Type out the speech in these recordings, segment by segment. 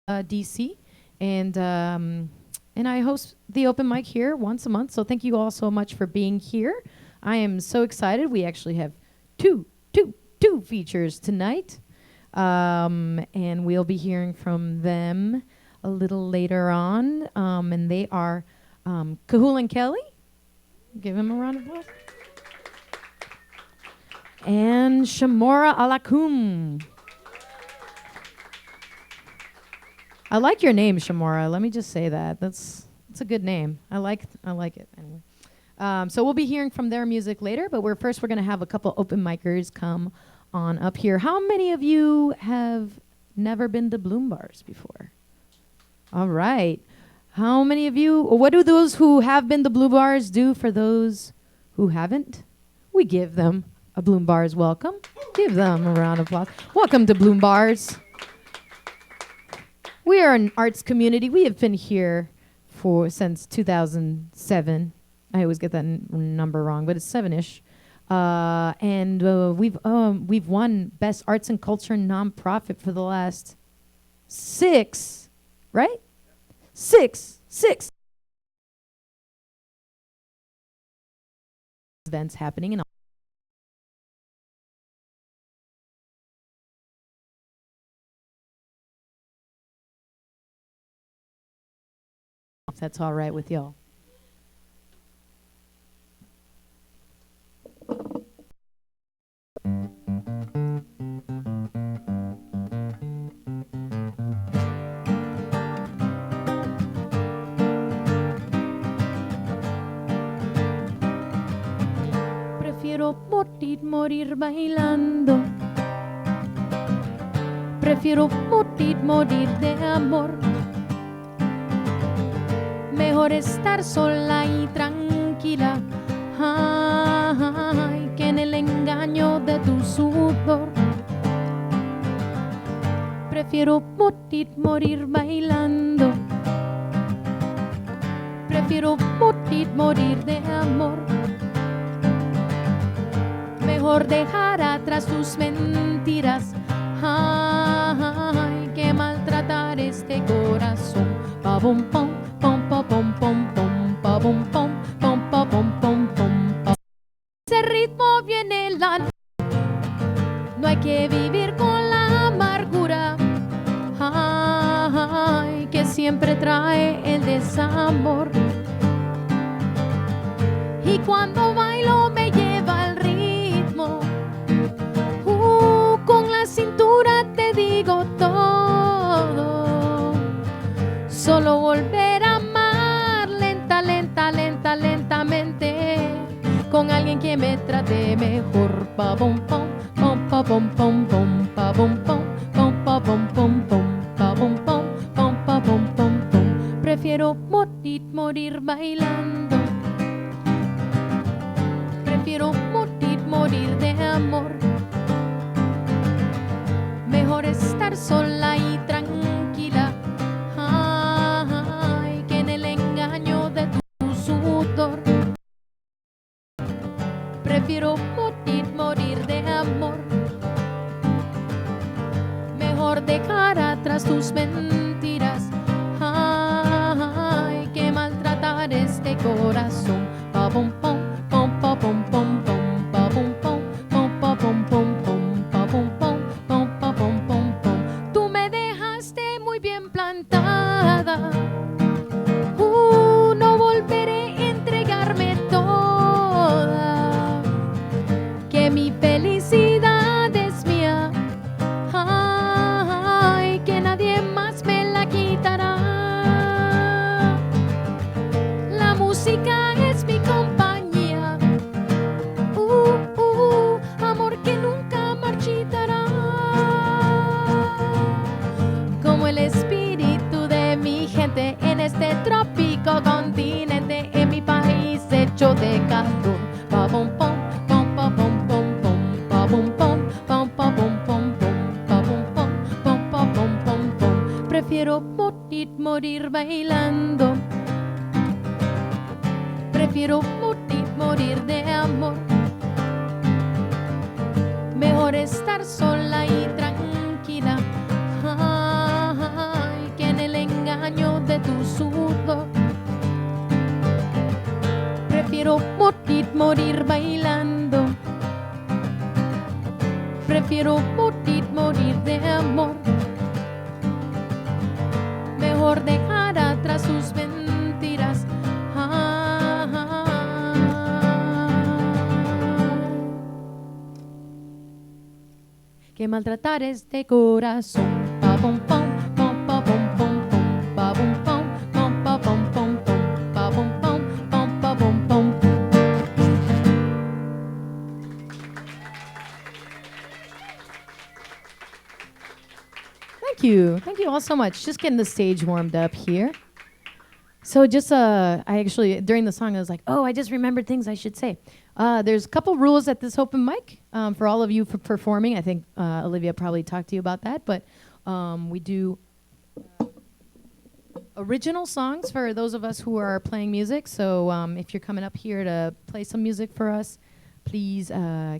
DC, and I host the open mic here once a month. So thank you all so much for being here. I am so excited. We actually have two features tonight, and we'll be hearing from them a little later on. And they are Cuchulain Kelly. Give him a round of applause. And Shamora Alakhum. I like your name, Shamora. Let me just say that. That's a good name. I like it anyway. So we'll be hearing from their music later, but we're going to have a couple open micers come on up here. How many of you have never been to Bloom Bars before? All right. How many of you, what do those who have been to Bloom Bars do for those who haven't? We give them a Bloom Bars welcome. Give them a round of applause. Welcome to Bloom Bars. We are an arts community. We have been here since 2007. I always get that number wrong, but it's 7-ish. And we've won Best Arts and Culture Nonprofit for the last 6, right? 6 events happening in. If that's all right with y'all. Prefiero morir bailando. Prefiero morir de amor. Mejor estar sola y tranquila, ay, que en el engaño de tu sudor. Prefiero morir bailando. Prefiero morir de amor. Mejor dejar atrás tus mentiras, ay, que maltratar este corazón. Pa bum pum pum pum pum pum pa bum pum pum pum pum pum. Ese ritmo viene la. No hay que vivir con la amargura, ay, que siempre trae el desamor. Y cuando bailo me lleva el ritmo, con la cintura te digo todo. Solo volver a amar lentamente, con alguien que me trate mejor. Pa bom pom pom pa bom pom pom pa bom pom pom pa bom pom pom pa bom pom pom pa bom pom pom. Prefiero morir bailando. Prefiero morir de amor. Mejor estar sola y tranquila, ay, que en el engaño de tu sudor. Prefiero morir de amor. Mejor dejar atrás tus mentiras, ay, que maltratar este corazón. Pa bom pom pom pa bom pom pom pa bom pom pom pa bom pom pom pa bom pom pom pa bom pom pom. Tú me dejaste muy bien plantada. No volveré a entregarme toda. Que mi felicidad es mía, ay, que nadie más me la quitará. La música es mi compañía, amor que nunca marchitará. Como el espíritu de mi gente en este trópico continente, en mi país hecho de calor. Pa bom pom pom pa bom pom pom pa bom pom pom pa bom pom pom pa bom pom pom pa bom pom pom. Prefiero morir bailando. Prefiero morir de amor. Mejor estar sola y tranquila, ay, que morir bailando. Prefiero morir de amor. Mejor dejar atrás sus mentiras. Que maltratar este corazón. Pa pom pom pom pa pom pom pom pa pom pom pom pa pom pom pom pa pom pom pom pa pom pom. Thank you all so much. Just getting the stage warmed up here. So just I actually during the song I was like, oh, I just remembered things I should say. There's a couple rules at this open mic for all of you for performing. I think Olivia probably talked to you about that, but we do original songs for those of us who are playing music. So if you're coming up here to play some music for us, please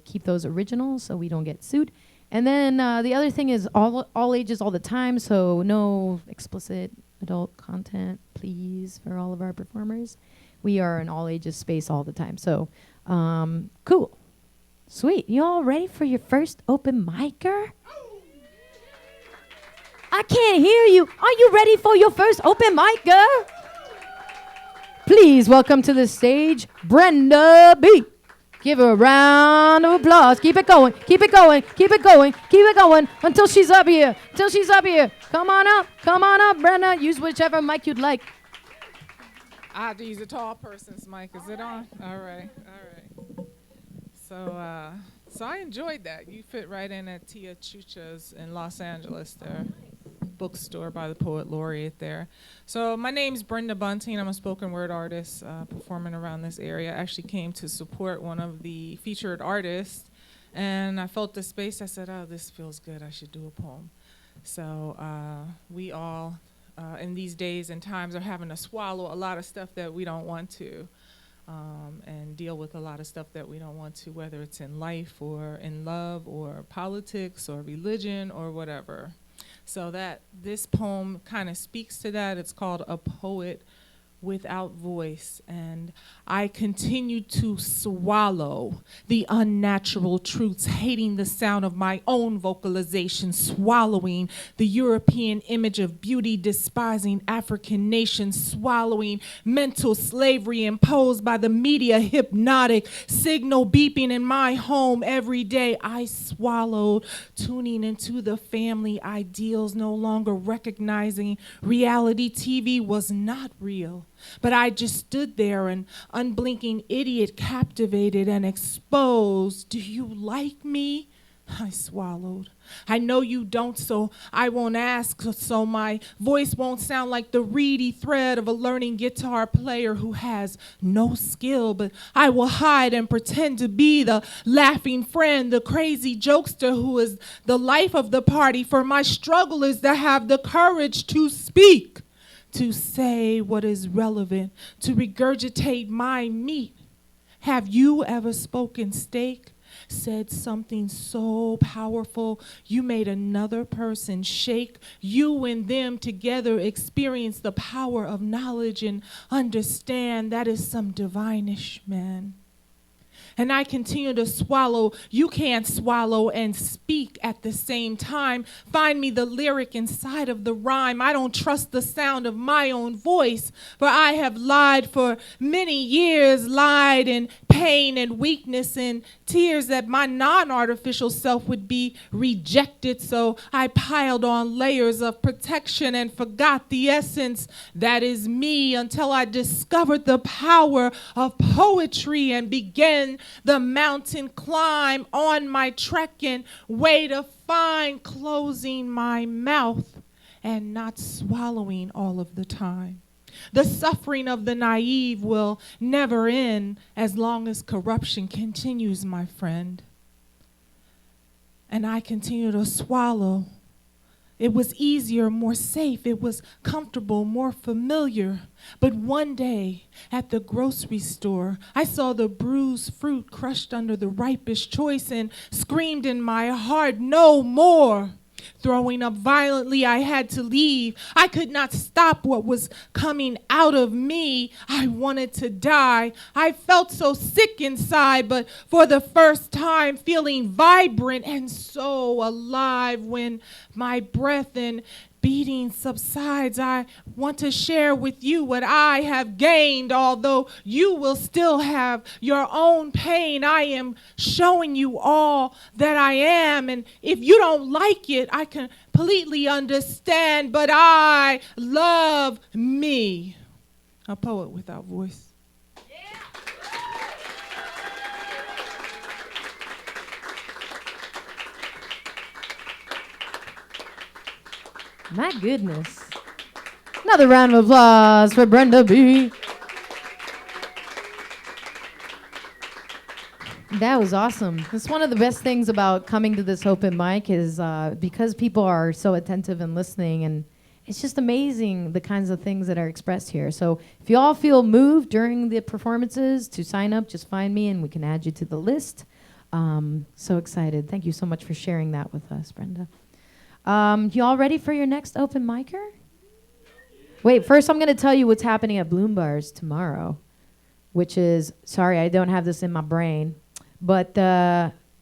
keep those original so we don't get sued. And then the other thing is all ages all the time, so no explicit adult content, please, for all of our performers. We are an all ages space all the time. So cool. Sweet. You all ready for your first open micer? I can't hear you. Are you ready for your first open micer? Please welcome to the stage, Brenda B. Give her a round of applause. Keep it going. Keep it going. Keep it going. Keep it going until she's up here. Until she's up here. Come on up. Come on up, Brenda. Use whichever mic you'd like. I have to use a tall person's mic. Is it on? All right. All right. So I enjoyed that. You fit right in at Tia Chucha's in Los Angeles there. Bookstore by the poet laureate there. So my name's Brenda Bunting. I'm a spoken word artist performing around this area. I actually came to support one of the featured artists, and I felt the space. I said, oh, this feels good. I should do a poem. So we all, in these days and times, are having to swallow a lot of stuff that we don't want to, and deal with a lot of stuff that we don't want to, whether it's in life or in love or politics or religion or whatever. So that this poem kind of speaks to that. It's called A Poet Without Voice. And I continue to swallow the unnatural truths, hating the sound of my own vocalization, swallowing the European image of beauty, despising African nations, swallowing mental slavery imposed by the media, hypnotic signal beeping in my home every day. I swallowed tuning into the family ideals, no longer recognizing reality TV was not real. But I just stood there, an unblinking idiot, captivated and exposed. Do you like me? I swallowed. I know you don't, so I won't ask, so my voice won't sound like the reedy thread of a learning guitar player who has no skill, but I will hide and pretend to be the laughing friend, the crazy jokester who is the life of the party, for my struggle is to have the courage to speak, to say what is relevant, to regurgitate my meat. Have you ever spoken steak? Said something so powerful you made another person shake? You and them together experience the power of knowledge and understand that is some divinish man. And I continue to swallow. You can't swallow and speak at the same time. Find me the lyric inside of the rhyme. I don't trust the sound of my own voice, for I have lied for many years, lied in pain and weakness and tears that my non-artificial self would be rejected. So I piled on layers of protection and forgot the essence that is me until I discovered the power of poetry and began the mountain climb on my trekking way to find closing my mouth and not swallowing all of the time. The suffering of the naive will never end as long as corruption continues, my friend. And I continue to swallow. It was easier, more safe. It was comfortable, more familiar. But one day at the grocery store, I saw the bruised fruit crushed under the ripest choice and screamed in my heart, no more. Throwing up violently, I had to leave. I could not stop what was coming out of me. I wanted to die. I felt so sick inside, but for the first time feeling vibrant and so alive. When my breath and beating subsides, I want to share with you what I have gained, although you will still have your own pain. I am showing you all that I am, and if you don't like it, I completely understand, but I love me. A poet without voice. My goodness. Another round of applause for Brenda B. That was awesome. That's one of the best things about coming to this open mic is because people are so attentive and listening, and it's just amazing the kinds of things that are expressed here. So if you all feel moved during the performances to sign up, just find me and we can add you to the list. So excited. Thank you so much for sharing that with us, Brenda. You all ready for your next open micer? Wait, first I'm going to tell you what's happening at Bloom Bars tomorrow, which is, sorry, I don't have this in my brain, but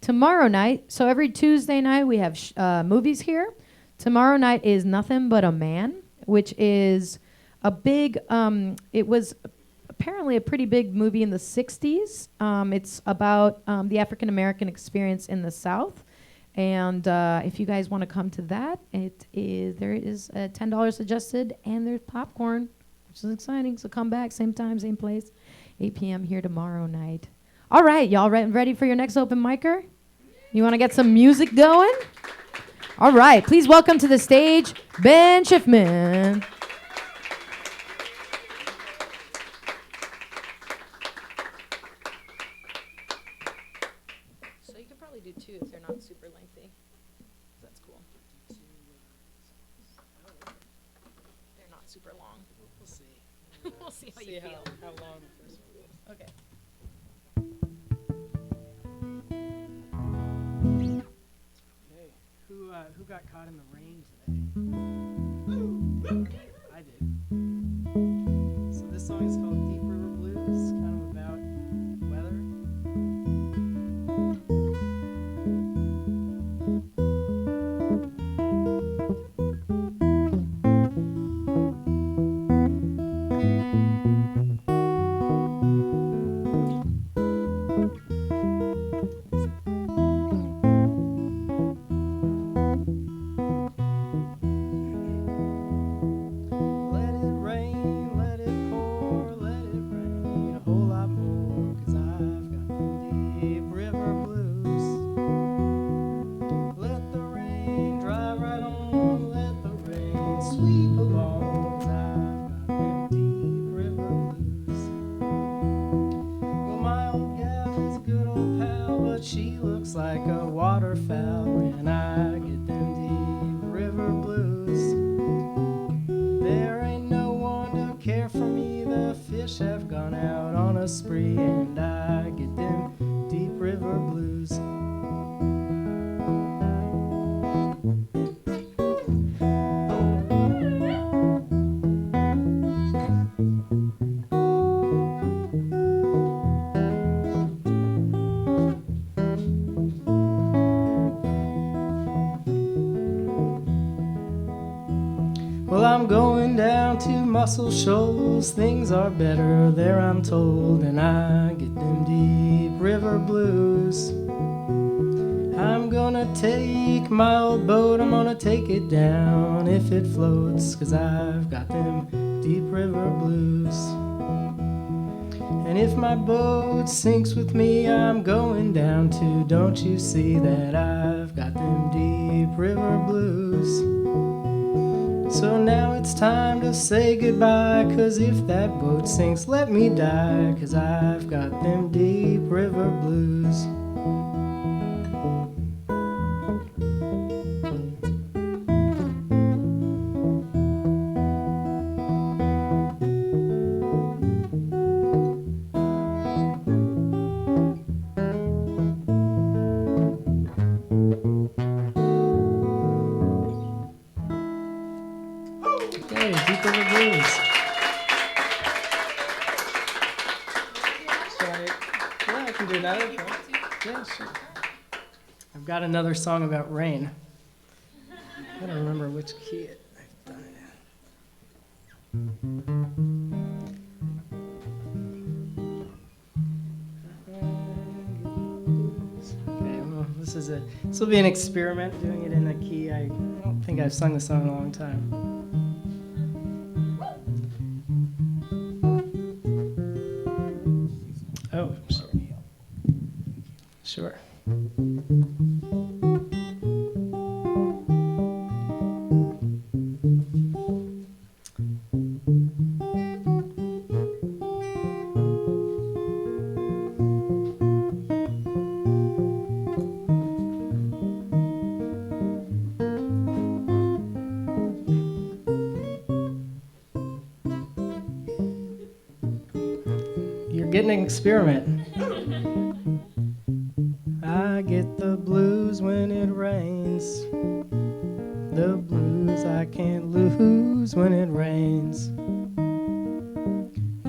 tomorrow night, so every Tuesday night we have movies here. Tomorrow night is Nothing But a Man, which is a big, it was apparently a pretty big movie in the 60s. It's about the African-American experience in the South. And if you guys want to come to that, there is $10 adjusted, and there's popcorn, which is exciting. So come back, same time, same place, 8 p.m. here tomorrow night. All right, y'all ready for your next open micer? You want to get some music going? All right, please welcome to the stage Ben Schiffman. So you can probably do two if they're not super lengthy. That's cool. They're not super long. We'll see. We'll see how you feel. How long the first one goes. Okay. Okay. Who got caught in the rain today? I did. So this song is called Deep River Blues, kind of about weather. Like a waterfowl when I get them deep river blues. There ain't no one to care for me. The fish have gone out on a spree, and I get them deep river blues. Well, I'm going down to Muscle Shoals. Things are better there, I'm told, and I get them deep river blues. I'm gonna take my old boat, I'm gonna take it down if it floats, 'cause I've got them deep river blues. And if my boat sinks with me, I'm going down too. Don't you see that I've got them deep river blues? So now it's time to say goodbye, 'cause if that boat sinks, let me die, 'cause I've got them deep river blues. blues. Yeah, I can do another. Yeah, sure. I've got another song about rain. I gotta remember which key I've done it in. Okay, well, this will be an experiment doing it in a key. I don't think I've sung this song in a long time. Oh, sorry. Sure. You're getting an experiment. I get the blues when it rains. The blues I can't lose when it rains.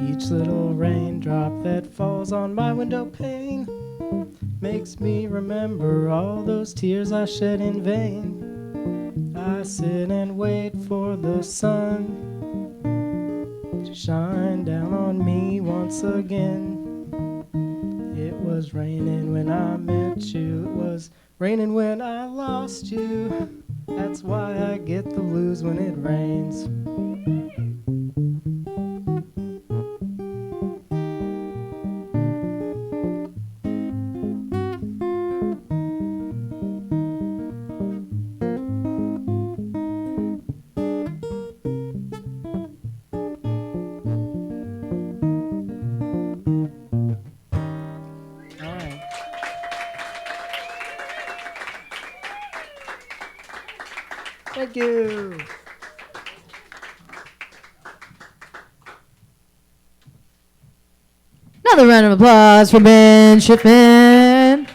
Each little raindrop that falls on my window pane makes me remember all those tears I shed in vain. I sit and wait for the sun to shine down on me once again. It was raining when I met you. It was raining when I lost you. That's why I get the blues when it rains. Thank you. Another round of applause for Ben Shipman.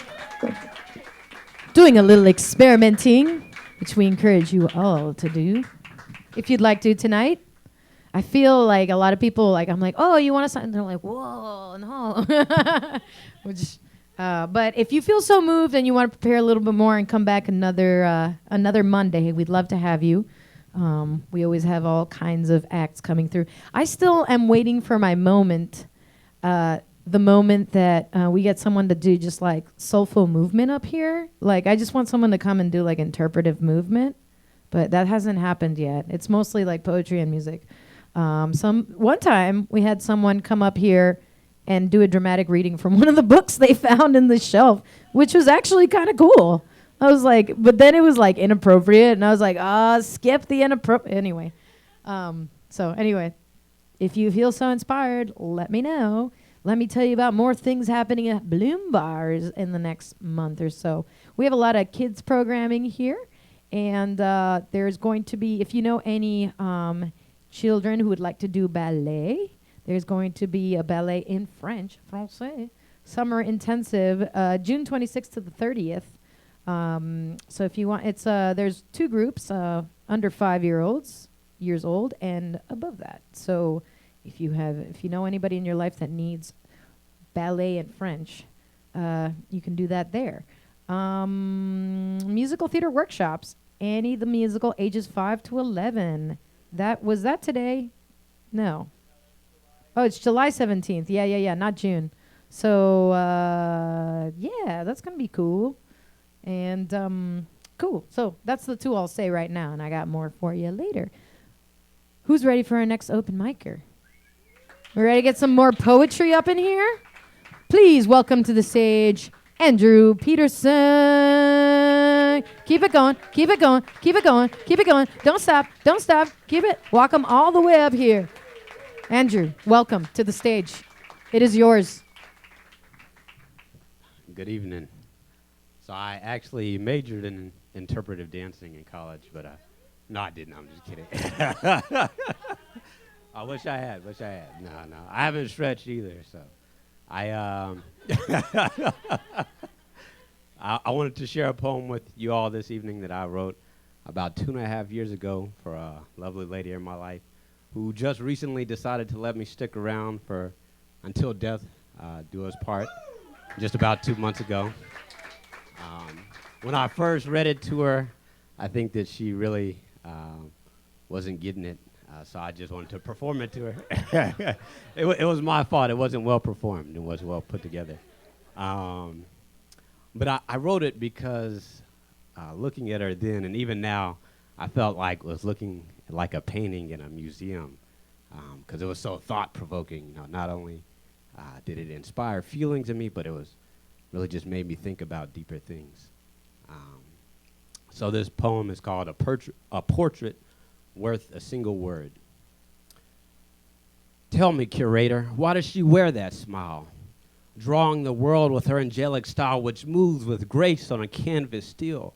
Doing a little experimenting, which we encourage you all to do. If you'd like to tonight. I feel like a lot of people, like, I'm like, oh, you want to sign? And they're like, whoa, no. But if you feel so moved and you want to prepare a little bit more and come back another Monday, we'd love to have you. We always have all kinds of acts coming through. I still am waiting for my moment, the moment that we get someone to do just like soulful movement up here. Like, I just want someone to come and do like interpretive movement, but that hasn't happened yet. It's mostly like poetry and music. One time we had someone come up here and do a dramatic reading from one of the books they found in the shelf, which was actually kind of cool. I was like, but then it was like inappropriate, and I was like, skip the inappropriate. Anyway, so anyway, if you feel so inspired, let me know. Let me tell you about more things happening at Bloom Bars in the next month or so. We have a lot of kids programming here, and there's going to be, if you know any children who would like to do ballet, there's going to be a ballet in Français, summer intensive, June 26th to the 30th. So if you want, it's there's two groups, under 5 years old and above that. So if you know anybody in your life that needs ballet in French, you can do that there. Musical theater workshops, Annie the Musical, ages 5 to 11. Was that today? No. Oh, it's July 17th. Yeah, not June. So, yeah, that's going to be cool. And, cool. So that's the two I'll say right now, and I got more for you later. Who's ready for our next open micer? We ready to get some more poetry up in here? Please welcome to the stage, Andrew Peterson. Keep it going, keep it going, keep it going, keep it going. Don't stop, keep it. Walk them all the way up here. Andrew, welcome to the stage. It is yours. Good evening. So I actually majored in interpretive dancing in college, but no, I didn't. I'm just kidding. I wish I had. No. I haven't stretched either, so I wanted to share a poem with you all this evening that I wrote about 2.5 years ago for a lovely lady in my life who just recently decided to let me stick around for Until Death Do Us Part, just about 2 months ago. When I first read it to her, I think that she really wasn't getting it, so I just wanted to perform it to her. It was my fault. It wasn't well performed. It wasn't well put together. But I wrote it because looking at her then and even now, I felt like was looking like a painting in a museum because it was so thought-provoking. You know, not only did it inspire feelings in me, but it was really just made me think about deeper things. So this poem is called A Portrait Worth a Single Word. Tell me, curator, why does she wear that smile? Drawing the world with her angelic style, which moves with grace on a canvas still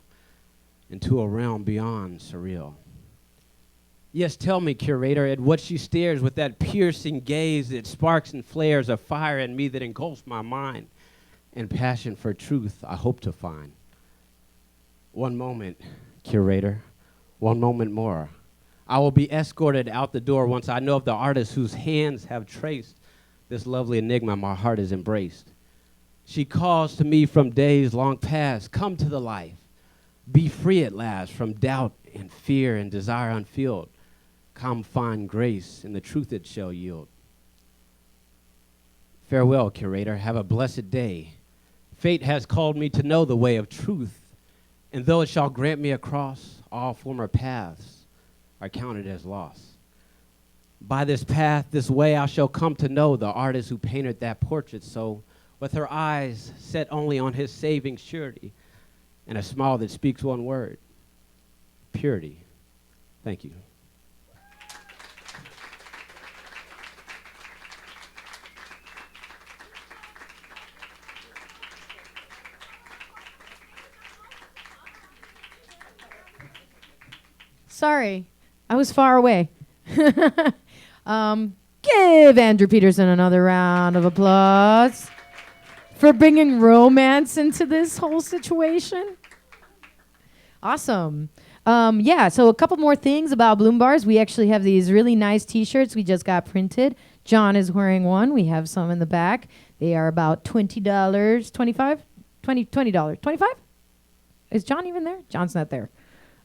into a realm beyond surreal. Yes, tell me, curator, at what she stares with that piercing gaze that sparks and flares a fire in me that engulfs my mind and passion for truth I hope to find. One moment, curator, one moment more. I will be escorted out the door once I know of the artist whose hands have traced this lovely enigma my heart has embraced. She calls to me from days long past, come to the life. Be free at last from doubt and fear and desire unfilled. Come find grace in the truth it shall yield. Farewell, curator, have a blessed day. Fate has called me to know the way of truth, and though it shall grant me across all former paths are counted as loss. By this path, this way, I shall come to know the artist who painted that portrait so, with her eyes set only on his saving surety, and a smile that speaks one word, purity. Thank you. Sorry, I was far away. Give Andrew Peterson another round of applause for bringing romance into this whole situation. Awesome. Yeah, so a couple more things about Bloom Bars. We actually have these really nice t-shirts we just got printed. John is wearing one. We have some in the back. They are about $20, $25? $20. 25? Is John even there? John's not there.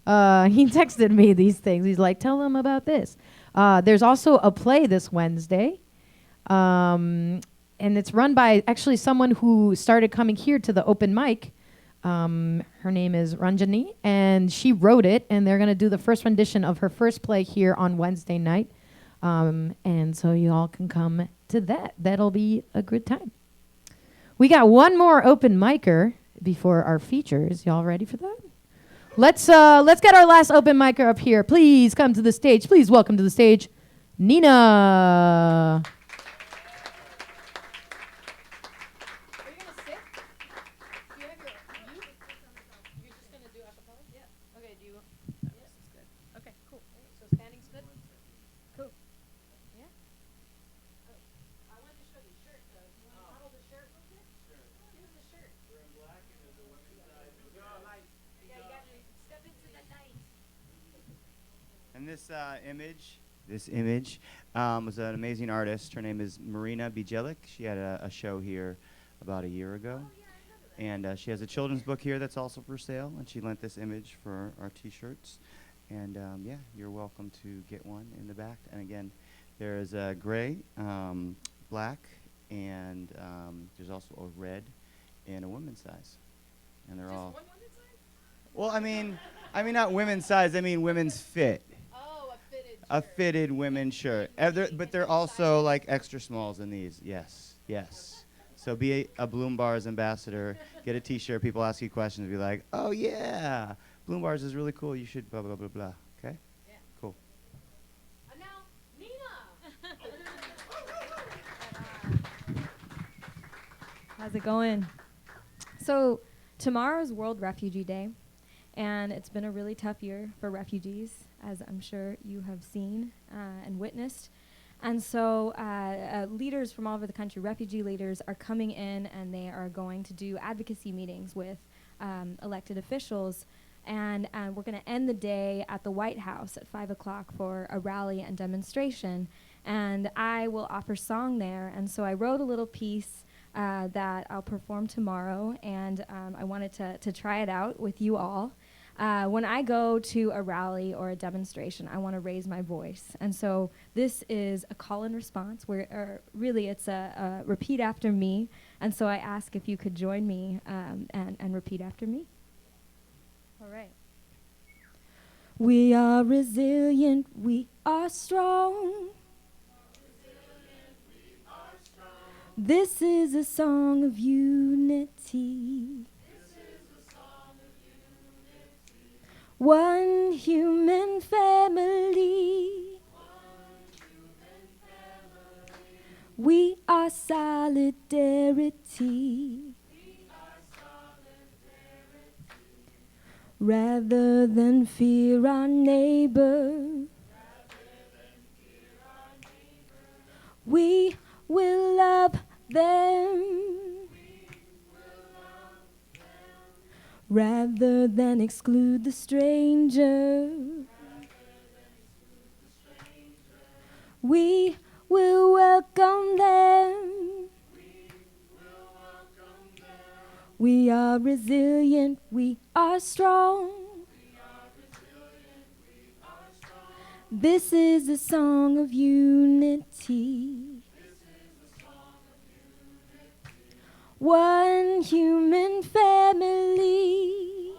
He texted me these things. He's like, tell them about this. There's also a play this Wednesday. And it's run by actually someone who started coming here to the open mic. Her name is Ranjani, and she wrote it, and they're going to do the first rendition of her first play here on Wednesday night. And so you all can come to that. That'll be a good time. We got one more open micer before our features. Y'all ready for that? Let's get our last open micer up here. Please come to the stage. Please welcome to the stage, Nina. And this image was an amazing artist. Her name is Marina Bijelic. She had a show here about a year ago. And she has a children's book here that's also for sale. And she lent this image for our t-shirts. And yeah, you're welcome to get one in the back. And again, there is a gray, black, and there's also a red and a women's size. And they're all. Well, I mean not women's size. I mean women's fit. A fitted women's shirt. But they're also like extra smalls in these. Yes, yes. So be a Bloom Bars ambassador. Get a t-shirt. People ask you questions. Be like, oh yeah, Bloom Bars is really cool. You should blah, blah, blah, blah. Okay? Yeah. Cool. And now, Nina. How's it going? So tomorrow's World Refugee Day. And it's been a really tough year for refugees, as I'm sure you have seen and witnessed. And so leaders from all over the country, refugee leaders, are coming in and they are going to do advocacy meetings with elected officials. and we're going to end the day at the White House at 5 o'clock for a rally and demonstration. And I will offer song there. And so I wrote a little piece that I'll perform tomorrow, and I wanted to try it out with you all. When I go to a rally or a demonstration, I want to raise my voice. And so this is a call and response, where really it's a repeat after me. And so I ask if you could join me and repeat after me. All right. We are resilient, we are strong. This is a song of unity. One human family. We are solidarity. Rather than fear our neighbor, we will love them. Rather than exclude the stranger, we will welcome them. We are resilient, we are strong. This is a song of unity. One human family.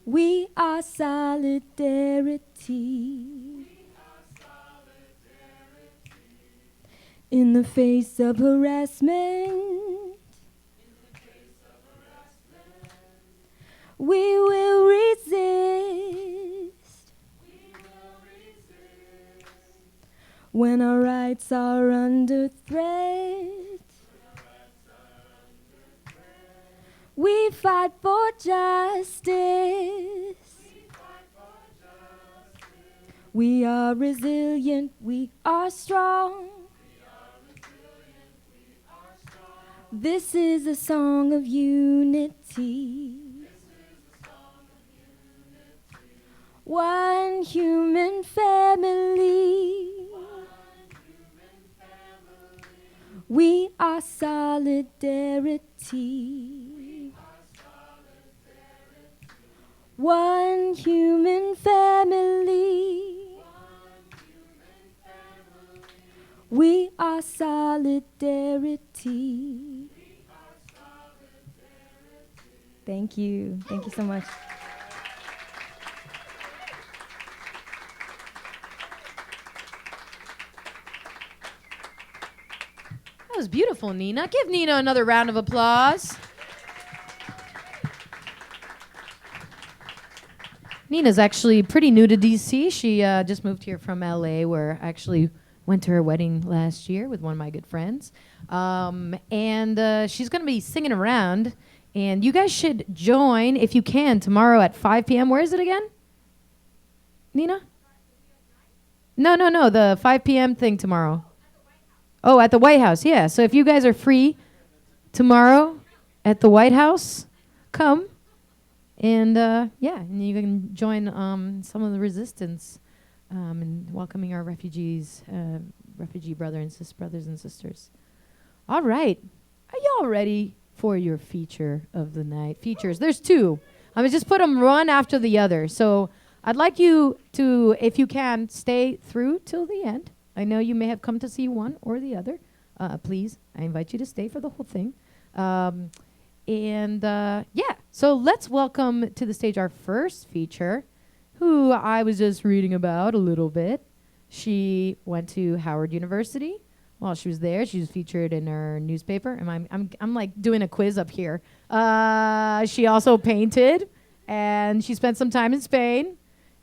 We are solidarity. In the face of harassment, we will resist. When our rights are under threat, we fight for justice. We are resilient, we are strong. This is a song of unity. One human family. We are solidarity. One human family. We are solidarity. Thank you. Thank you so much. That was beautiful, Nina. Give Nina another round of applause. Nina's actually pretty new to DC. She just moved here from LA, where I actually went to her wedding last year with one of my good friends. And she's going to be singing around. And you guys should join, if you can, tomorrow at 5 p.m. Where is it again? Nina? No. The 5 p.m. thing tomorrow. Oh, at the White House. Yeah. So if you guys are free tomorrow at the White House, come. And, and you can join some of the resistance in welcoming our refugees, refugee brothers and sisters. All right. Are y'all ready for your feature of the night? Features. There's two. I'm going to just put them one after the other. So I'd like you to, if you can, stay through till the end. I know you may have come to see one or the other. Please, I invite you to stay for the whole thing. So let's welcome to the stage our first feature, who I was just reading about a little bit. She went to Howard University. While she was there, she was featured in her newspaper. And I'm like doing a quiz up here. She also painted, and she spent some time in Spain.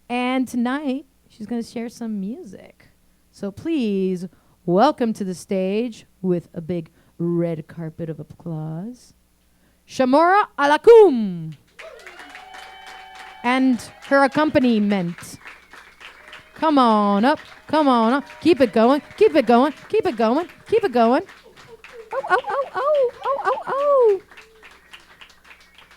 And tonight, she's going to share some music. So please welcome to the stage with a big red carpet of applause, Shamora Alakhum and her accompaniment. Come on up. Keep it going. Oh.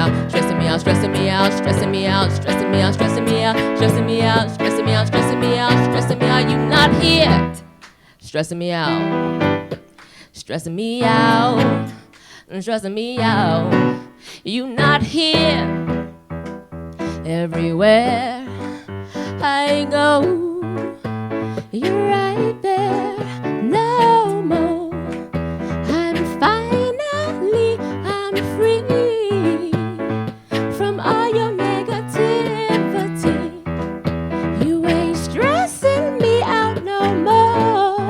out, stressing me out, stressing me out, stressing me out, stressing me out, stressing me out, stressing me out, stressing me out, stressing me out, stressing me out. You not here, stressing me out, stressing me out, stressing me out. You not here. Everywhere I go, you're right there. No more. I'm free from all your negativity. You ain't stressing me out no more.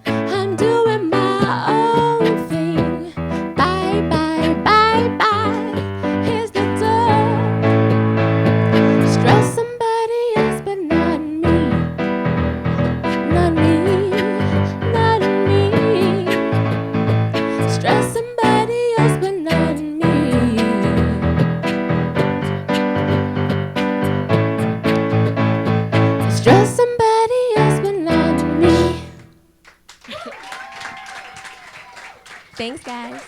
I'm doing my own thing. Bye, bye, bye, bye. Here's the door. Stress somebody else, but not me. Not me, not me. Stress somebody else, but not me. Stress somebody else, but not me. Thanks, guys.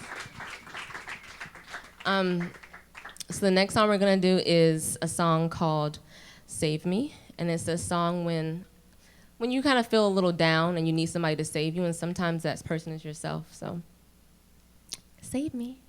So the next song we're gonna do is a song called "Save Me," and it's a song when you kind of feel a little down and you need somebody to save you, and sometimes that person is yourself. So, save me.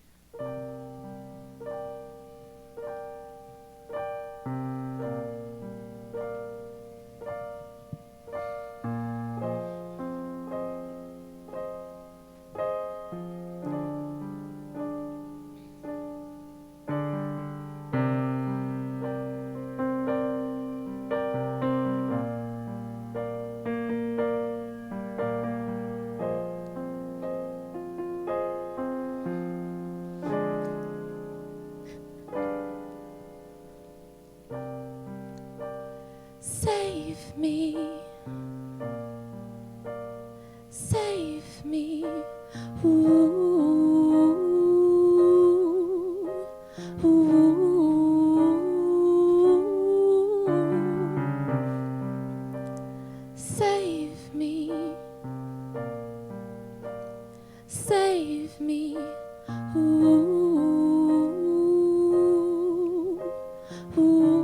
Save me, save me, ooh, ooh. Save me, save me, ooh, ooh.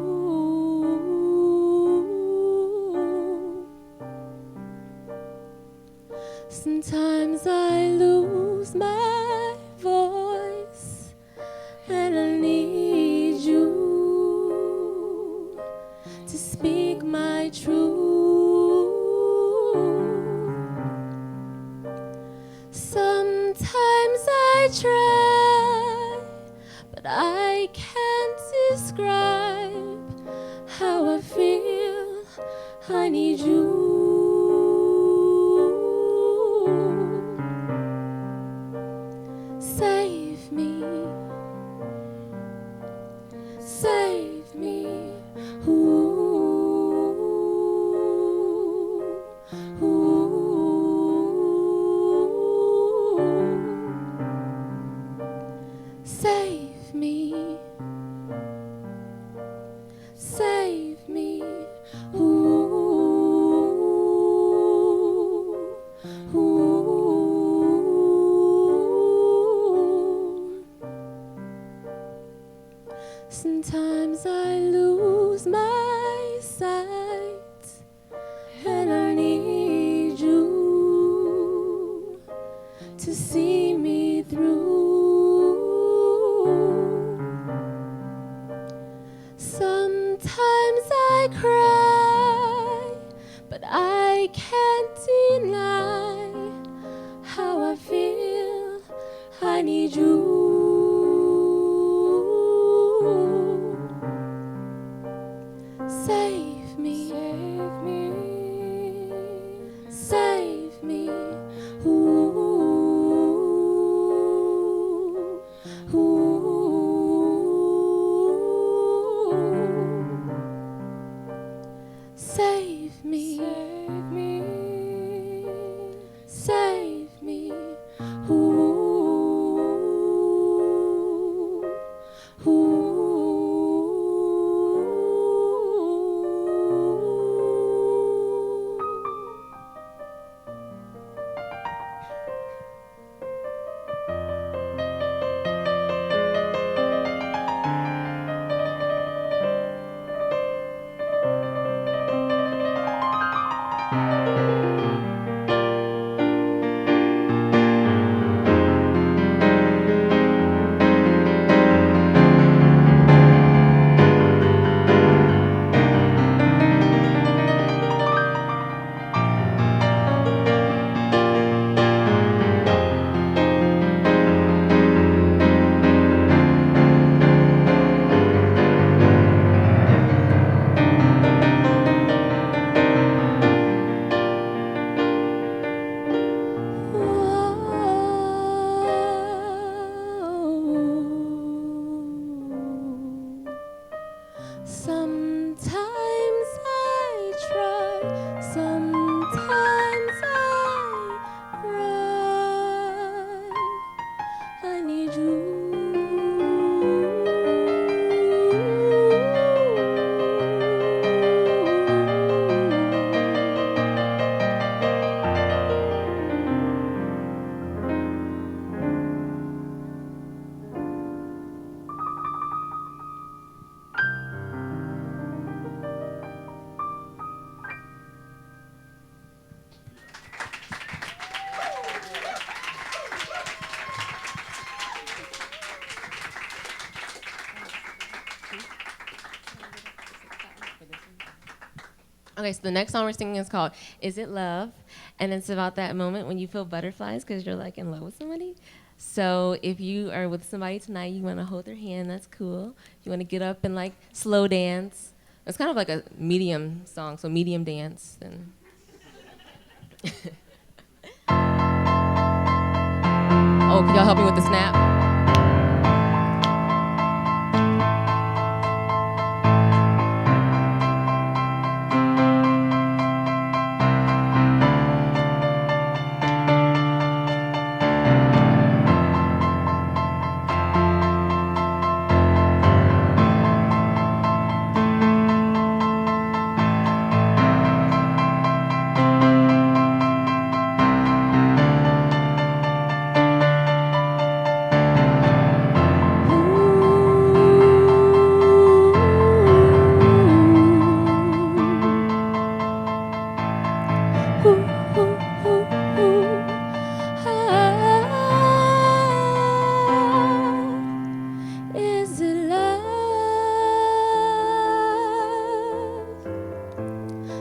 Sometimes I lose my voice and I need you to speak my truth. Sometimes I try, but I can't describe how I feel. I need you. Save me, save me, ooh, ooh. Save me, save me, ooh, ooh. Sometimes I lose my sight and I need you to see me through. Sometimes I cry, but I can't deny how I feel. I need you. Save me, save me, save me, ooh, ooh. Save me, save me, save me, ooh. Okay, so the next song we're singing is called Is It Love? And it's about that moment when you feel butterflies because you're like in love with somebody. So if you are with somebody tonight, you want to hold their hand, that's cool. You want to get up and like slow dance. It's kind of like a medium song, so medium dance. And oh, can y'all help me with the snap? Is it love?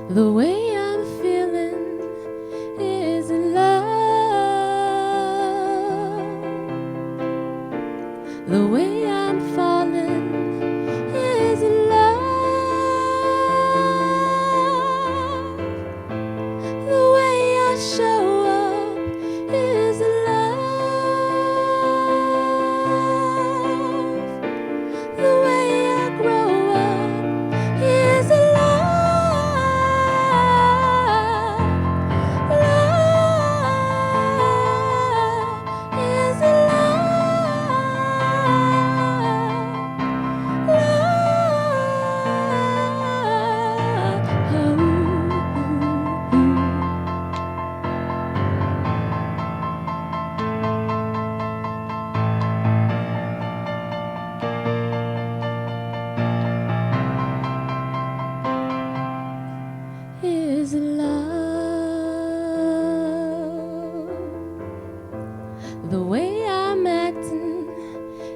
The way I'm feeling, is it love? The way I'm falling, is it love? The way I show up, is it love? The way I grow up, is it love? Love, is it Is it love? The way I'm acting,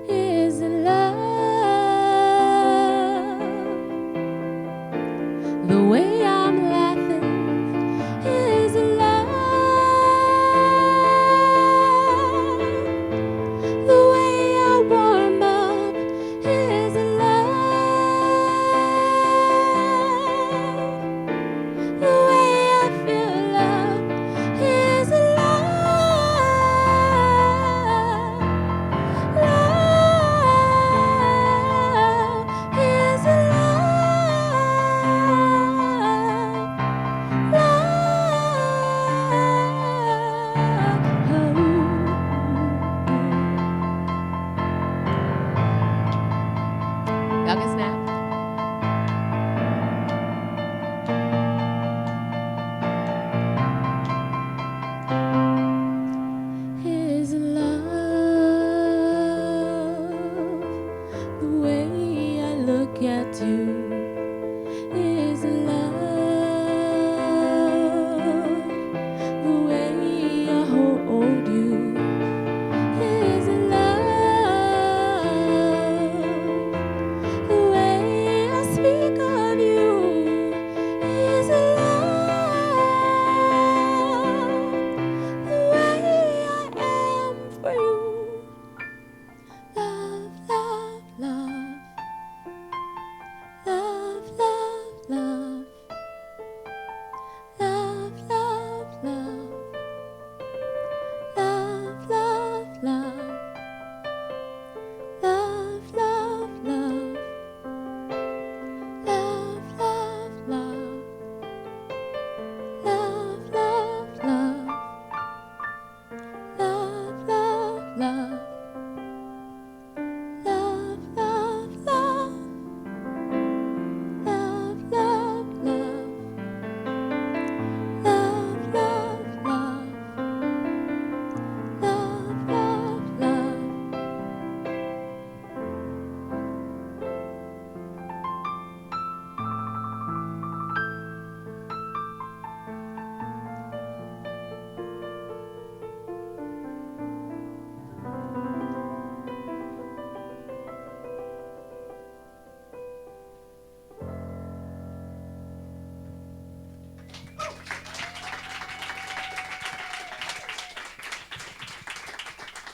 is it love? The way I'm laughing, is it love? The way I warm up, is it love? The way I feel love, is it love?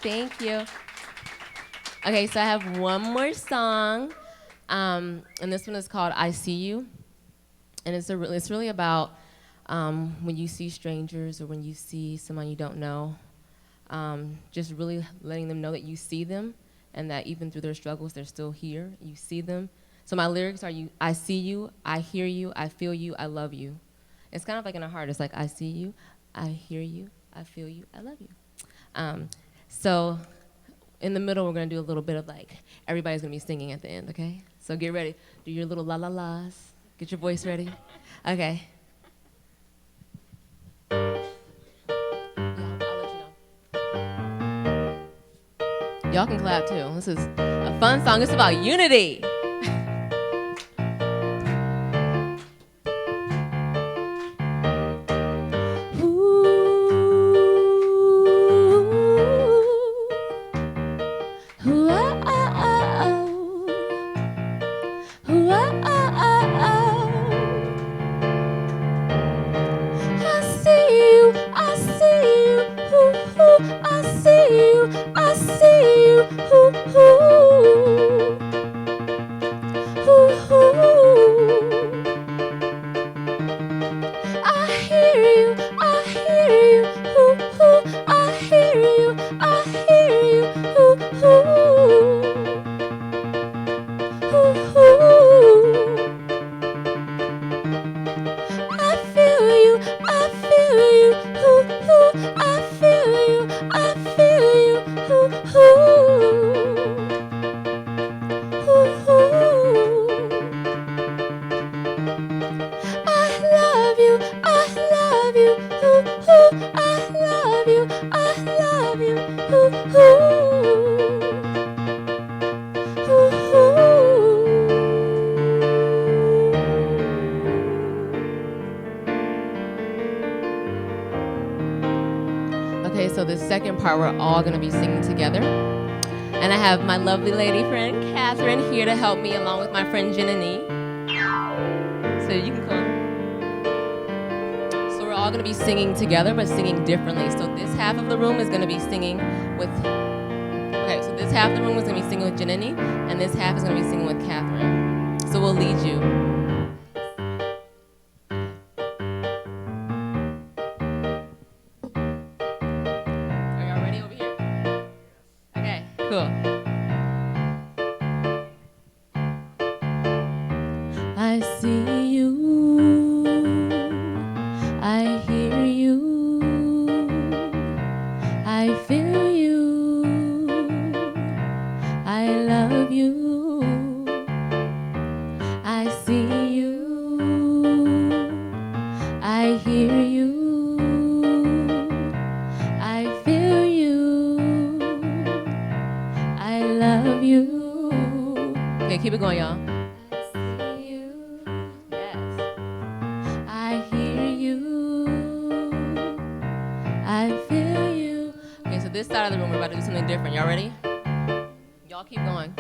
Thank you. Okay, so I have one more song, and this one is called "I See You," and it's really about when you see strangers or when you see someone you don't know, just really letting them know that you see them and that even through their struggles, they're still here. You see them. So my lyrics are I see you, I hear you, I feel you, I love you. It's kind of like in a heart. It's like, I see you, I hear you, I feel you, I love you. So in the middle, we're going to do a little bit of like, everybody's going to be singing at the end, okay? So get ready. Do your little la-la-las. Get your voice ready. Okay. Yeah, I'll let you know. Y'all can clap too. This is a fun song. It's about unity. Okay, so the second part, we're all going to be singing together. And I have my lovely lady friend, Catherine, here to help me, along with my friend, Jenny. So you can come. So we're all going to be singing together, but singing differently. So this half of the room is going to be singing with... Okay, so this half of the room is going to be singing with Jenny, and this half is going to be singing with Catherine. So we'll lead you. Cool. I see you, I hear you, I feel you, I love you, I see you, I hear you, I feel you, I love you. Okay, keep it going, y'all. I see you. Yes. I hear you. I feel you. Okay, so this side of the room, we're about to do something different. Y'all ready? Y'all keep going.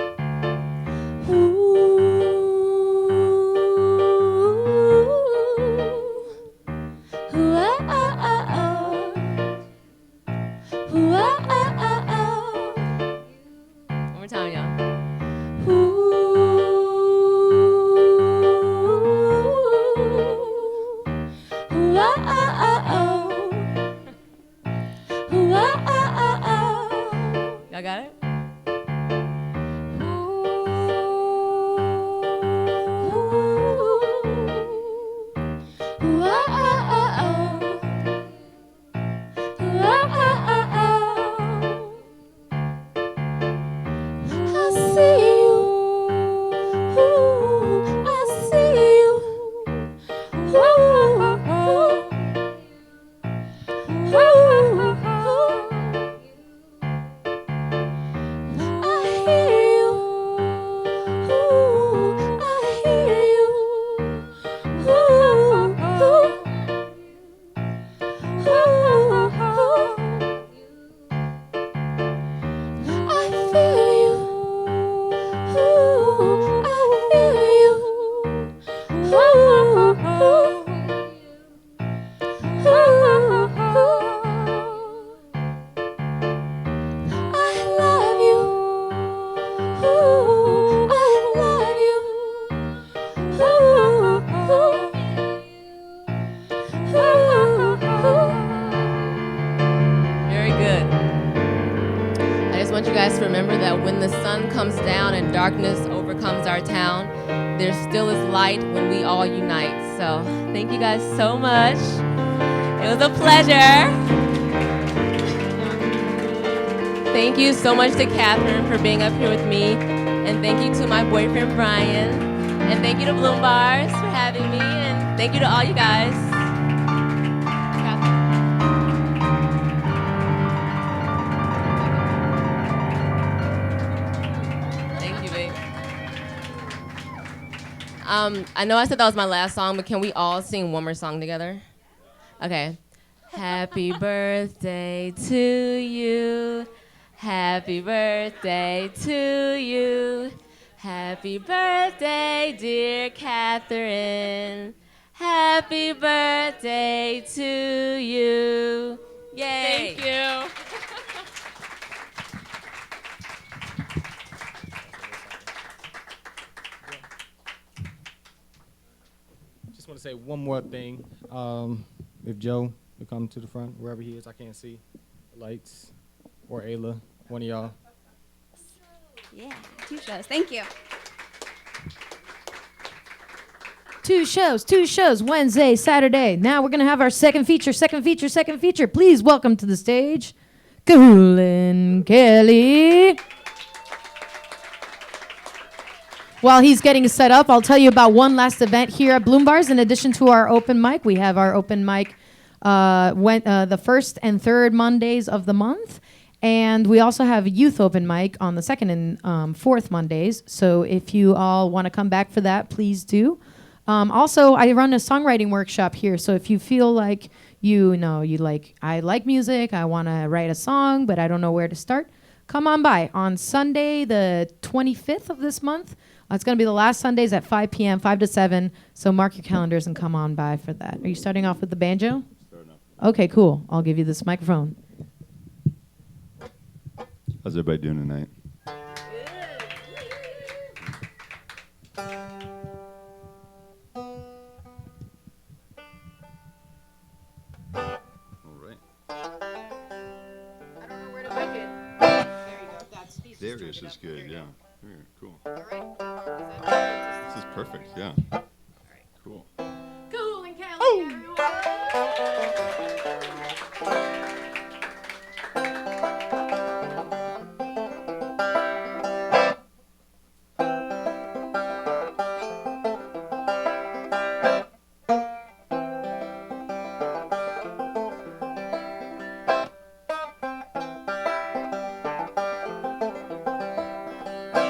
One more time, y'all. Y'all got it? want you guys to remember that when the sun comes down and darkness overcomes our town, there still is light when we all unite. So thank you guys so much. It was a pleasure. Thank you so much to Catherine for being up here with me. And thank you to my boyfriend, Brian. And thank you to Bloom Bars for having me. And thank you to all you guys. Thank you, babe. I know I said that was my last song, but can we all sing one more song together? Okay. Happy birthday to you. Happy birthday to you. Happy birthday, dear Catherine. Happy birthday to you. Yay. Thank you. Just want to say one more thing. If Joe would come to the front, wherever he is, I can't see the lights, or Ayla, one of y'all. Yeah, 2 shows. Thank you. Two shows, Wednesday, Saturday. Now we're going to have our second feature. Please welcome to the stage, Cuchulain Kelly. While he's getting set up, I'll tell you about one last event here at Bloom Bars. In addition to our open mic, we have our open mic the first and third Mondays of the month. And we also have a youth open mic on the second and fourth Mondays. So if you all want to come back for that, please do. Also, I run a songwriting workshop here. So if you feel like I like music, I want to write a song, but I don't know where to start, come on by on Sunday, the 25th of this month. It's going to be the last Sundays at 5 p.m., 5 to 7. So mark your calendars and come on by for that. Are you starting off with the banjo? Starting off. Okay, cool. I'll give you this microphone. How's everybody doing tonight? All right. I don't know where to mic it. There you go. There it is good, yeah. Here, cool. All right. This is perfect, yeah. Cool. Cool and Kelly, everyone.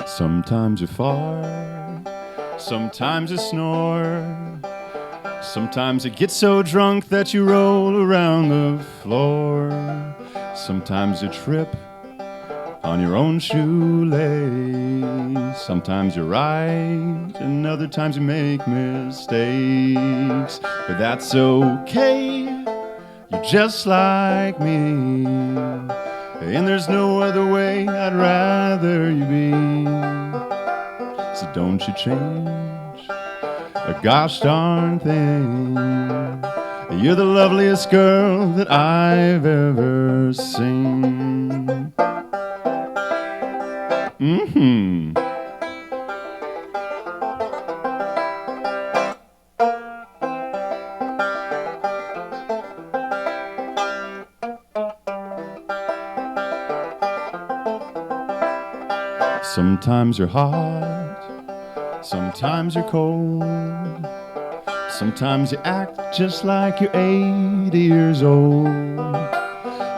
Sometimes you're far, sometimes you snore, sometimes you get so drunk that you roll around the floor, sometimes you trip on your own shoelace, sometimes you're right, and other times you make mistakes, but that's okay, you're just like me. And there's no other way I'd rather you be. So don't you change a gosh darn thing. You're the loveliest girl that I've ever seen. Mm-hmm. Sometimes you're hot, sometimes you're cold, sometimes you act just like you're 80 years old,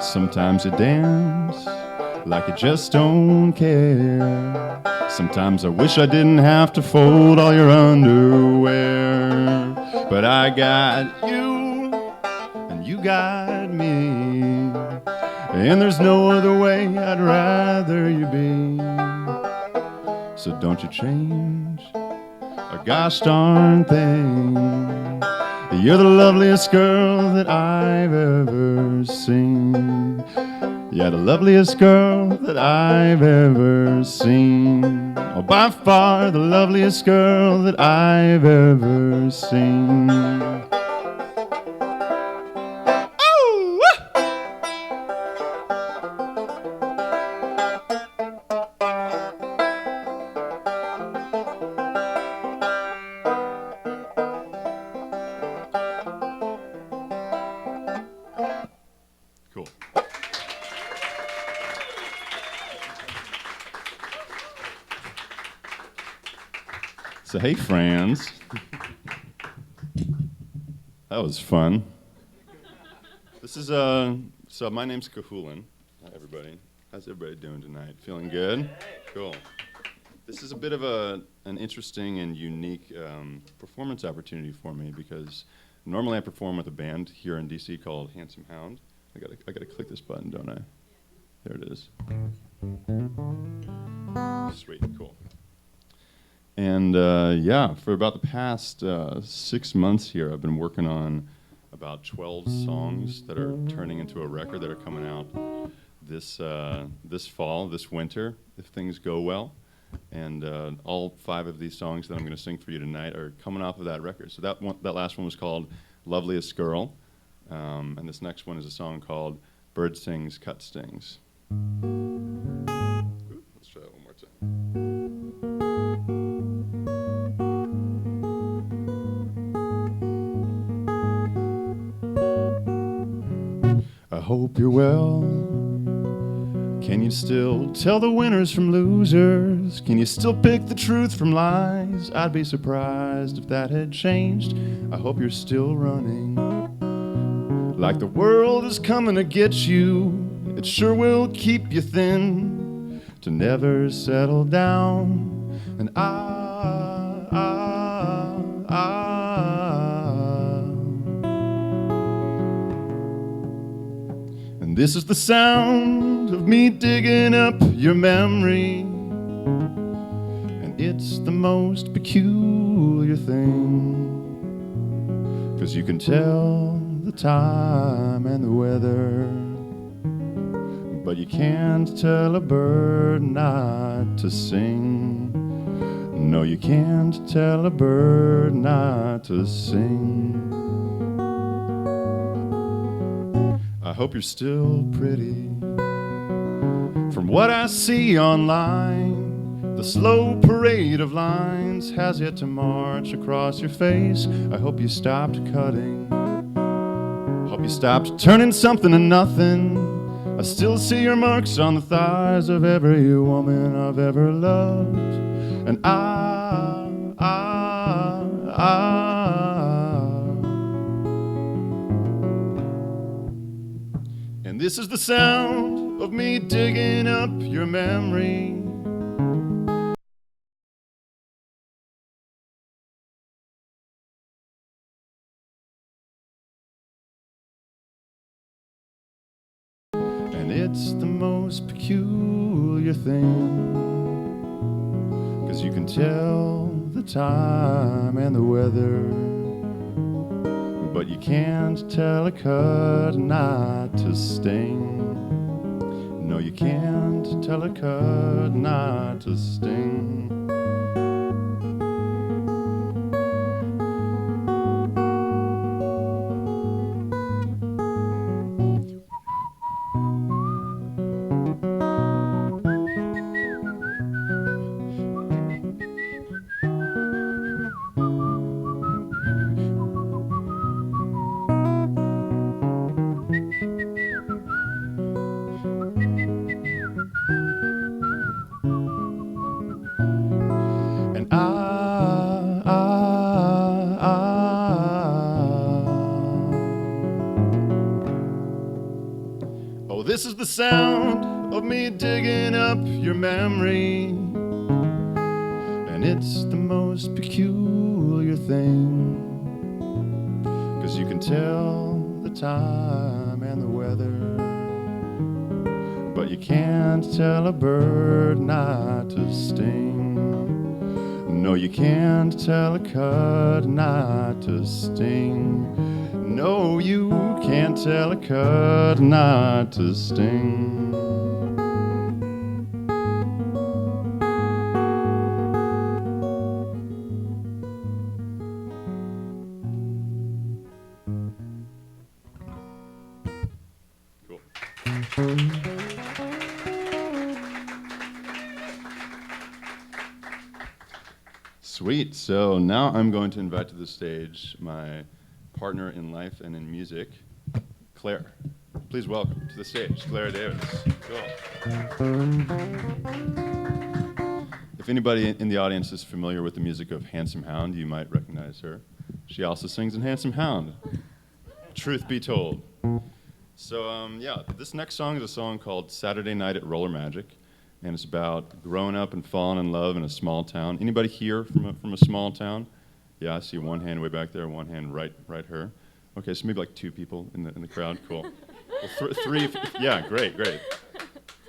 sometimes you dance like you just don't care, sometimes I wish I didn't have to fold all your underwear, but I got you and you got me, and there's no other way I'd rather you be. So don't you change a gosh darn thing. You're the loveliest girl that I've ever seen. Yeah, the loveliest girl that I've ever seen. Oh, by far the loveliest girl that I've ever seen. Oh! Cool. So hey, friends. That was fun. This is so my name's Cuchulain. Hi everybody. How's everybody doing tonight? Feeling good? Cool. This is a bit of an interesting and unique performance opportunity for me because normally I perform with a band here in DC called Handsome Hound. I gotta click this button, don't I? There it is. Sweet, cool. And yeah, for about the past 6 months here, I've been working on about 12 songs that are turning into a record that are coming out this fall, this winter, if things go well. And all 5 of these songs that I'm going to sing for you tonight are coming off of that record. So that last one was called Loveliest Girl, and this next one is a song called Bird Sings, Cut Stings. Ooh, let's try that one more time. I hope you're well. Can you still tell the winners from losers? Can you still pick the truth from lies? I'd be surprised if that had changed. I hope you're still running. Like the world is coming to get you. It sure will keep you thin to never settle down. And and this is the sound of me digging up your memory. And it's the most peculiar thing, 'cause you can tell the time and the weather, but you can't tell a bird not to sing. No, you can't tell a bird not to sing. I hope you're still pretty. From what I see online, the slow parade of lines has yet to march across your face. I hope you stopped cutting. Hope you stopped turning something to nothing. I still see your marks on the thighs of every woman I've ever loved. And and this is the sound of me digging up your memory. And it's the most peculiar thing, 'cause you can tell the time and the weather, but you can't tell a cut not to sting. No, you can't tell a cut not to sting. Oh, this is the sound of me digging up your memory. And it's the most peculiar thing, 'cause you can tell the time and the weather, but you can't tell a bird not to sting. No, you can't tell a cut not to sting. No, you can't tell a cut not to sting. Cool. Sweet. So now I'm going to invite to the stage my partner in life and in music, Claire. Please welcome to the stage, Clara Davis. Cool. If anybody in the audience is familiar with the music of Handsome Hound, you might recognize her. She also sings in Handsome Hound. Truth be told. So, this next song is a song called Saturday Night at Roller Magic, and it's about growing up and falling in love in a small town. Anybody here from a small town? Yeah, I see one hand way back there, one hand right her. Okay, so maybe like 2 people in the crowd. Cool. Well, 3. Yeah, great.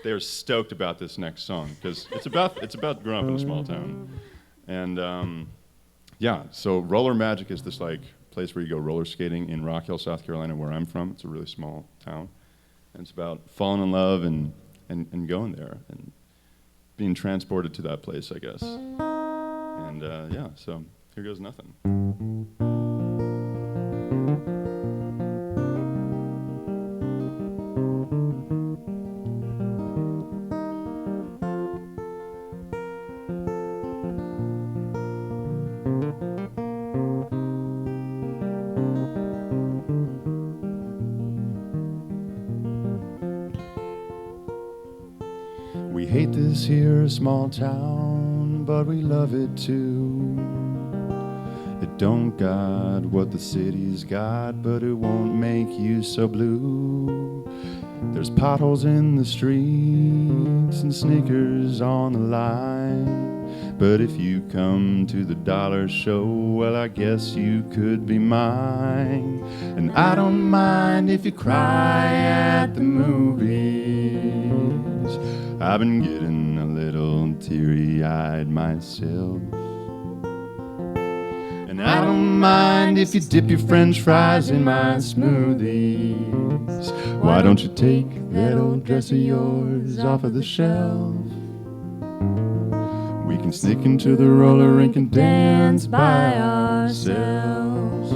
They're stoked about this next song because it's about growing up in a small town, and so Roller Magic is this like place where you go roller skating in Rock Hill, South Carolina, where I'm from. It's a really small town, and it's about falling in love and going there and being transported to that place, I guess. And so here goes nothing. We hate this here small town, but we love it too. It don't got what the city's got, but it won't make you so blue. There's potholes in the streets and sneakers on the line, but if you come to the dollar show, well, I guess you could be mine. And I don't mind if you cry at the movies. I've been getting a little teary-eyed myself. And I don't mind if you dip your french fries in my smoothies. Why don't you take that old dress of yours off of the shelf? We can sneak into the roller rink and dance by ourselves.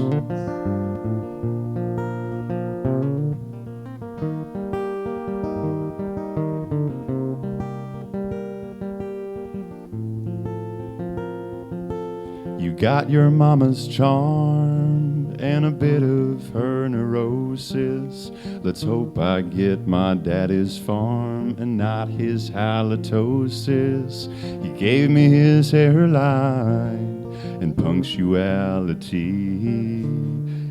You got your mama's charm and a bit of her neurosis. Let's hope I get my daddy's farm and not his halitosis. He gave me his hairline and punctuality.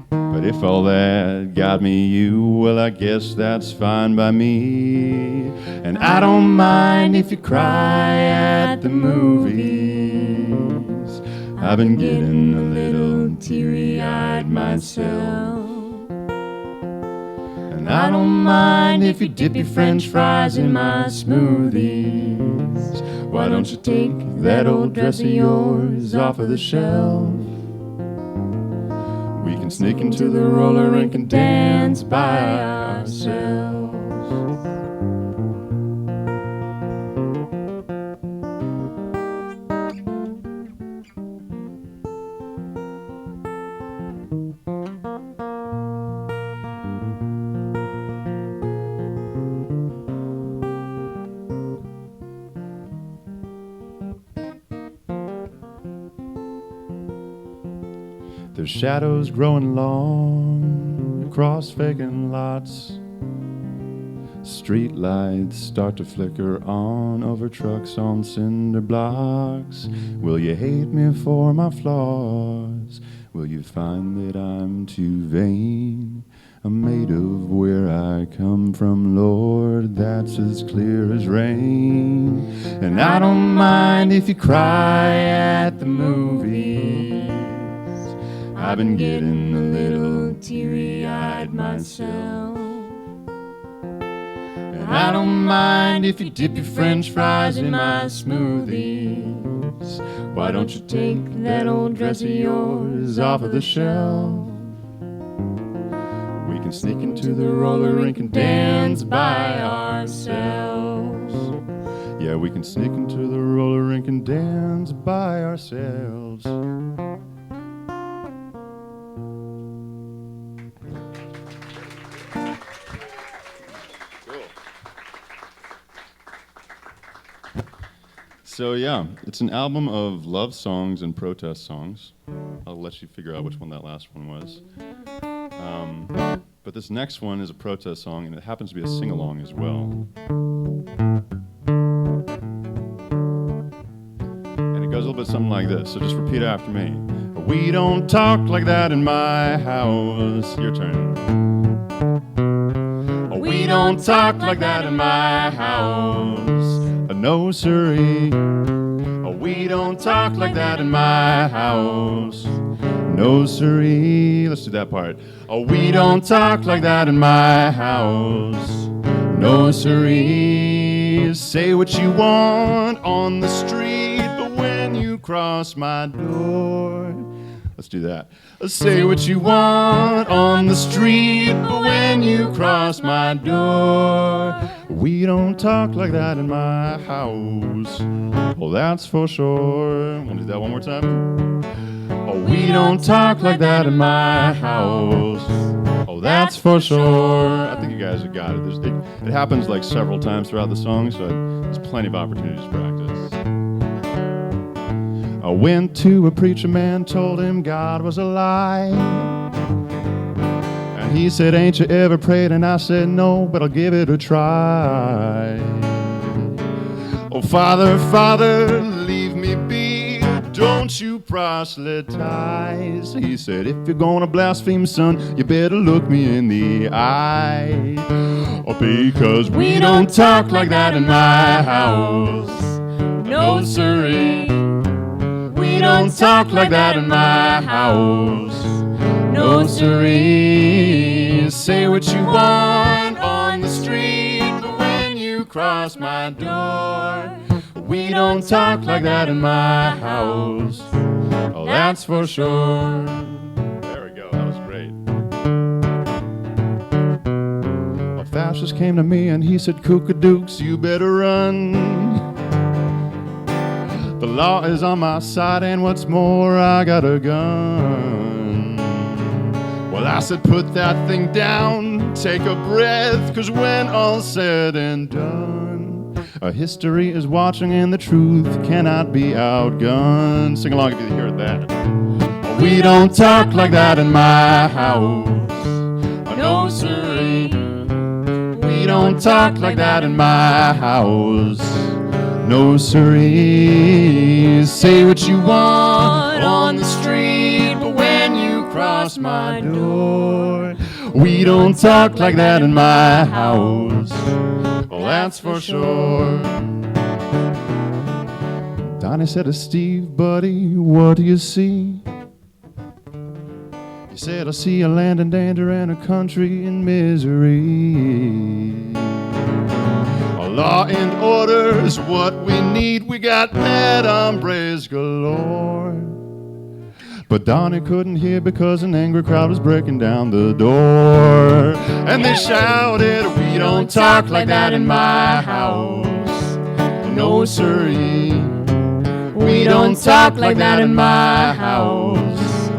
But if all that got me you, well, I guess that's fine by me. And I don't mind if you cry at the movies. I've been getting a little teary-eyed myself. And I don't mind if you dip your french fries in my smoothies. Why don't you take that old dress of yours off of the shelf? We can sneak into the roller rink and dance by ourselves. There's shadows growing long across vacant lots. Street lights start to flicker on over trucks on cinder blocks. Will you hate me for my flaws? Will you find that I'm too vain? I'm made of where I come from, Lord, that's as clear as rain. And I don't mind if you cry at the movies. I've been getting a little teary-eyed myself. And I don't mind if you dip your french fries in my smoothies. Why don't you take that old dress of yours off of the shelf? We can sneak into the roller rink and dance by ourselves. Yeah, we can sneak into the roller rink and dance by ourselves. So yeah, it's an album of love songs and protest songs. I'll let you figure out which one that last one was. But But this next one is a protest song, and it happens to be a sing-along as well. And it goes a little bit something like this, so just repeat after me. We don't talk like that in my house. Your turn. We don't talk like that in my house. No, sirree. We don't talk like that in my house. No, sirree. Let's do that part. We don't talk like that in my house. No, sirree. Say what you want on the street, but when you cross my door. Let's do that. Say what you want on the street, but when you cross my door, we don't talk like that in my house. Oh, that's for sure. Want to do that one more time? Oh, we don't talk like that in my house. Oh, that's for sure. I think you guys have got it. It happens like several times throughout the song, so there's plenty of opportunities to practice. I went to a preacher man, told him God was a lie. And he said, ain't you ever prayed? And I said, no, but I'll give it a try. Oh, Father, Father, leave me be. Don't you proselytize. He said, if you're gonna blaspheme, son, you better look me in the eye. Oh, because we don't talk like that in my house. No, sirree. We don't talk like that in my house. No, sirree. Say what you want on the street, but when you cross my door, we don't talk like that in my house. Oh, that's for sure. There we go. That was great. A fascist came to me and he said, Kookadooks, you better run. The law is on my side, and what's more, I got a gun. Well, I said, put that thing down, take a breath, 'cause when all's said and done, history is watching and the truth cannot be outgunned. Sing along if you hear that. We don't talk like that in my house. No, sirree. We don't talk like that in my house. No, sirree. Say what you want on the street, but when you cross my door, we don't talk like that in my house. Well, that's for sure. Donnie said to Steve, buddy, what do you see? He said, I see a land in danger and a country in misery. Law and order is what we need. We got mad hombres galore. But Donnie couldn't hear because an angry crowd was breaking down the door. And they shouted, we don't talk like that in my house. No, sirree. We don't talk like that in my house.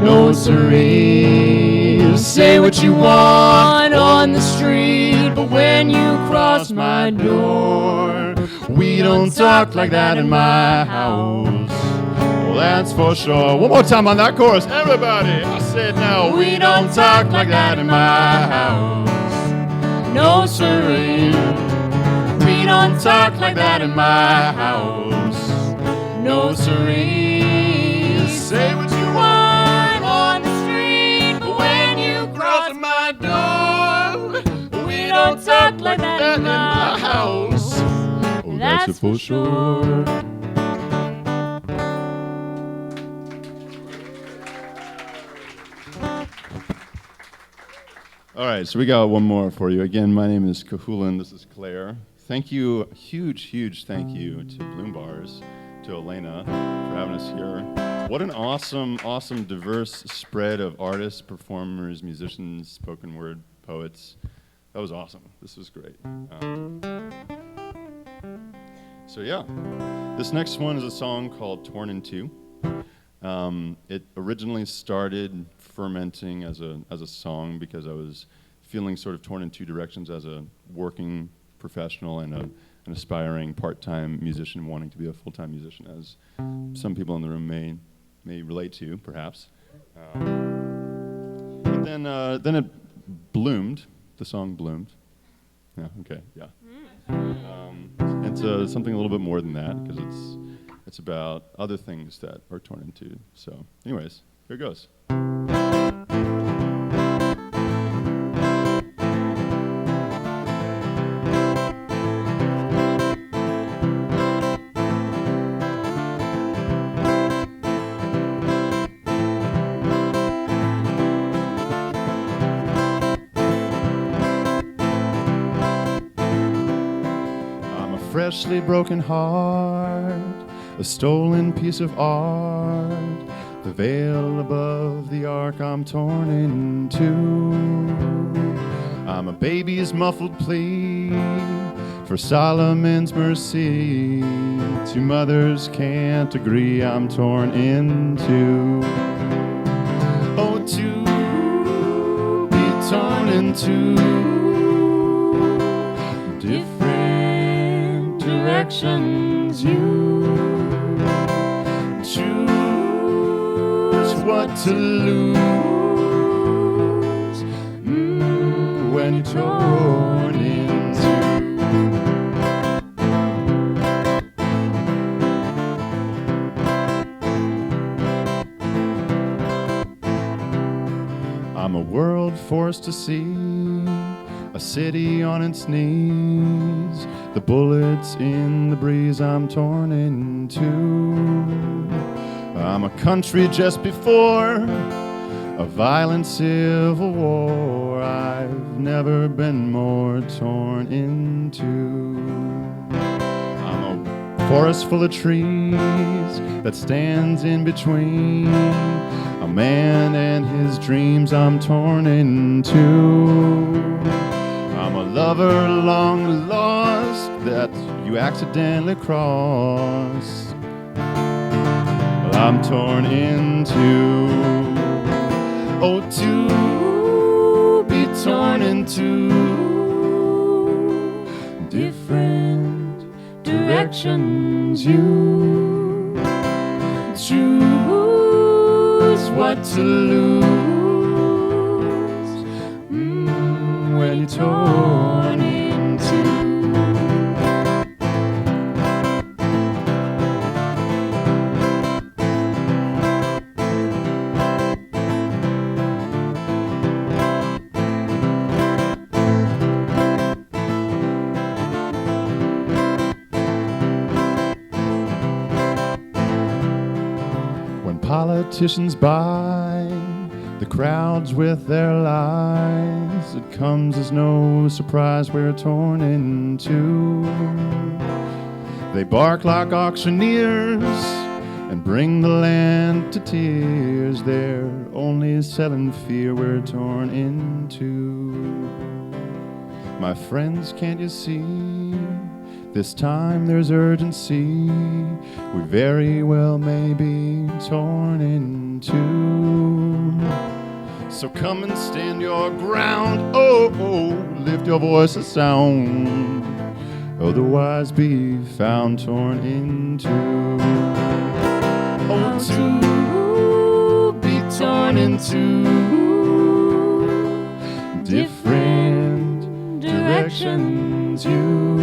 No, sirree. Say what you want on the street, but when you cross my door, we don't talk like that in my house. Well, that's for sure. One more time on that chorus, everybody. I said now, we don't talk like that in my house. No, sirree. We don't talk like that in my house. No, sirree. Say what you want on the street, but when you cross my door, we don't talk like that in my house. Oh, that's for sure. All right, so we got one more for you. Again, my name is Cuchulain. This is Claire. Thank you, huge thank you to Bloom Bars, to Elena for having us here. What an awesome, diverse spread of artists, performers, musicians, spoken word, poets. That was awesome. This was great. So yeah, this next one is a song called Torn in Two. It originally started fermenting as a song because I was feeling sort of torn in two directions as a working professional and an aspiring part-time musician wanting to be a full-time musician, as some people in the room may relate to, perhaps. But then it Bloomed. The song Bloomed. Yeah, okay, yeah. It's something a little bit more than that because it's about other things that are torn into. So anyways, here it goes. Freshly broken heart, a stolen piece of art, the veil above the ark I'm torn in two. I'm a baby's muffled plea for Solomon's mercy. Two mothers can't agree, I'm torn in two. Oh, to be torn in two. Different directions, you choose what to lose when you're torn in two. I'm a world forced to see, a city on its knees, the bullets in the breeze I'm torn in two. I'm a country just before a violent civil war. I've never been more torn in two. I'm a forest full of trees that stands in between a man and his dreams. I'm torn in two. I'm a lover long lost that you accidentally crossed. Well, I'm torn in two. Oh, to be torn in two. Different directions, you choose what to lose when you're torn in two. Politicians buy the crowds with their lies. It comes as no surprise we're torn in two. They bark like auctioneers and bring the land to tears. They're only selling fear, we're torn in two. My friends, can't you see? This time there's urgency. We very well may be torn in two. So come and stand your ground. Oh, oh, lift your voice a sound. Otherwise be found torn in two. Oh, to be torn in two. Different directions, you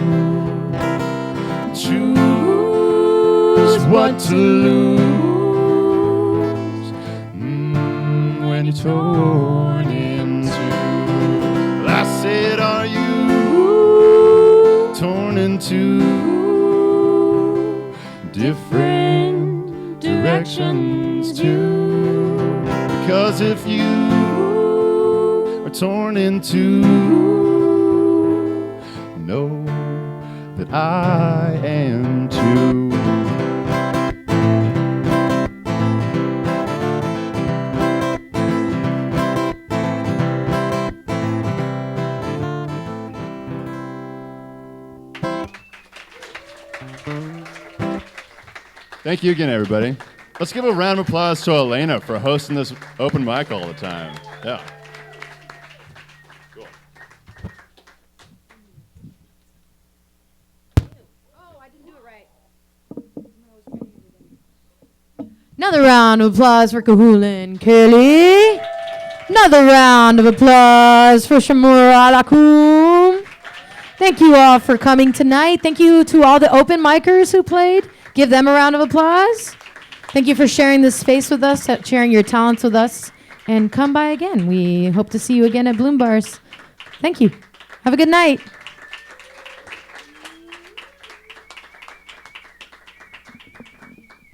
choose what to lose when you're torn in two. Well, I said, are you torn in two? Different directions too. Because if you are torn in two, know that I am too. Thank you again, everybody. Let's give a round of applause to Elena for hosting this open mic all the time. Yeah. Cool. Another round of applause for Cuchulain Kelly. Another round of applause for Shamora Alakhum. Thank you all for coming tonight. Thank you to all the open micers who played. Give them a round of applause. Thank you for sharing this space with us, sharing your talents with us. And come by again. We hope to see you again at Bloom Bars. Thank you. Have a good night.